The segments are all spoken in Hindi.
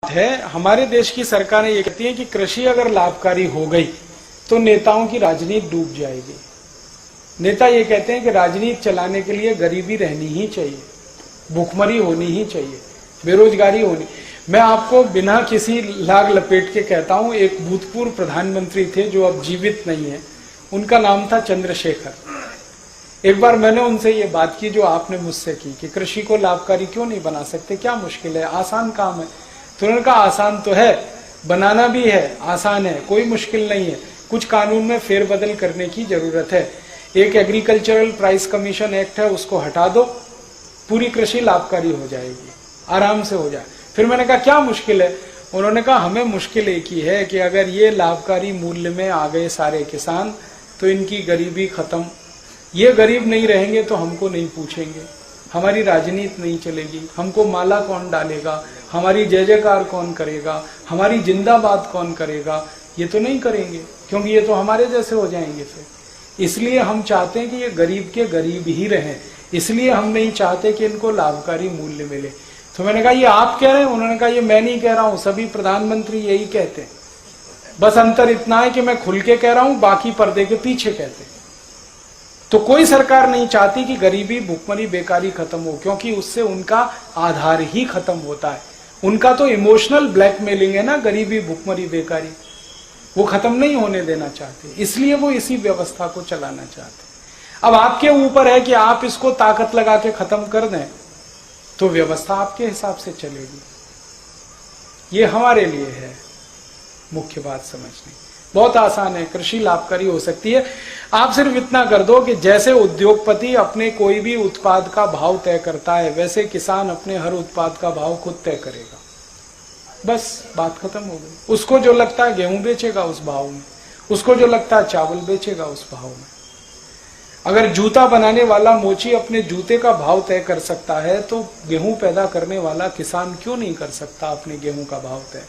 है। हमारे देश की सरकार ये कहती है कि कृषि अगर लाभकारी हो गई तो नेताओं की राजनीति डूब जाएगी। नेता ये कहते हैं कि राजनीति चलाने के लिए गरीबी रहनी ही चाहिए, भूखमरी होनी ही चाहिए, बेरोजगारी होनी। मैं आपको बिना किसी लाग लपेट के कहता हूं, एक भूतपूर्व प्रधानमंत्री थे जो अब जीवित नहीं है, उनका नाम था चंद्रशेखर। एक बार मैंने उनसे ये बात की जो आपने मुझसे की कि कृषि को लाभकारी क्यों नहीं बना सकते, क्या मुश्किल है, आसान काम है। तो उन्होंने कहा आसान तो है, बनाना भी है, आसान है, कोई मुश्किल नहीं है, कुछ कानून में फेरबदल करने की जरूरत है। एक एग्रीकल्चरल प्राइस कमीशन एक्ट है, उसको हटा दो, पूरी कृषि लाभकारी हो जाएगी, आराम से हो जाए। फिर मैंने कहा क्या मुश्किल है? उन्होंने कहा हमें मुश्किल एक ही है कि अगर ये लाभकारी मूल्य में आ गए सारे किसान तो इनकी गरीबी खत्म। ये गरीब नहीं रहेंगे तो हमको नहीं पूछेंगे, हमारी राजनीति नहीं चलेगी, हमको माला कौन डालेगा, हमारी जय जयकार कौन करेगा, हमारी जिंदाबाद कौन करेगा, ये तो नहीं करेंगे, क्योंकि ये तो हमारे जैसे हो जाएंगे। फिर इसलिए हम चाहते हैं कि ये गरीब के गरीब ही रहें, इसलिए हम नहीं चाहते कि इनको लाभकारी मूल्य मिले। तो मैंने कहा ये आप कह रहे हैं? उन्होंने कहा ये मैं नहीं कह रहा हूं, सभी प्रधानमंत्री यही कहते हैं, बस अंतर इतना है कि मैं खुल के कह रहा हूं, बाकी पर्दे के पीछे कहते हैं। तो कोई सरकार नहीं चाहती कि गरीबी, भुखमरी, बेकारी खत्म हो, क्योंकि उससे उनका आधार ही खत्म होता है। उनका तो इमोशनल ब्लैकमेलिंग है ना, गरीबी, भुखमरी, बेकारी, वो खत्म नहीं होने देना चाहते, इसलिए वो इसी व्यवस्था को चलाना चाहते। अब आपके ऊपर है कि आप इसको ताकत लगा के खत्म कर दें तो व्यवस्था आपके हिसाब से चलेगी। ये हमारे लिए है मुख्य बात समझनी। बहुत आसान है, कृषि लाभकारी हो सकती है। आप सिर्फ इतना कर दो कि जैसे उद्योगपति अपने कोई भी उत्पाद का भाव तय करता है, वैसे किसान अपने हर उत्पाद का भाव खुद तय करेगा, बस बात खत्म हो गई। उसको जो लगता है गेहूं बेचेगा उस भाव में, उसको जो लगता है चावल बेचेगा उस भाव में। अगर जूता बनाने वाला मोची अपने जूते का भाव तय कर सकता है तो गेहूं पैदा करने वाला किसान क्यों नहीं कर सकता अपने गेहूं का भाव तय?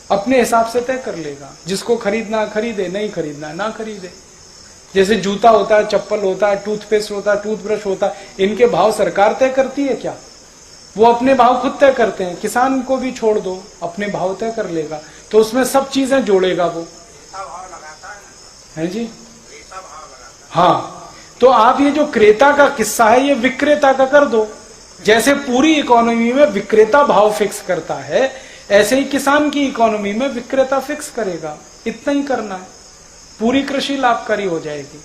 अपने हिसाब से तय कर लेगा। जिसको खरीदना खरीदे, नहीं खरीदना ना खरीदे। जैसे जूता होता है, चप्पल होता है, टूथपेस्ट होता है, टूथब्रश होता है, इनके भाव सरकार तय करती है क्या? वो अपने भाव खुद तय करते हैं। किसान को भी छोड़ दो, अपने भाव तय कर लेगा, तो उसमें सब चीजें जोड़ेगा वो, है जी। हाँ, तो आप ये जो क्रेता का किस्सा है ये विक्रेता का कर दो। जैसे पूरी इकोनॉमी में विक्रेता भाव फिक्स करता है, ऐसे ही किसान की इकोनॉमी में विक्रेता फिक्स करेगा। इतना ही करना है, पूरी कृषि लाभकारी हो जाएगी।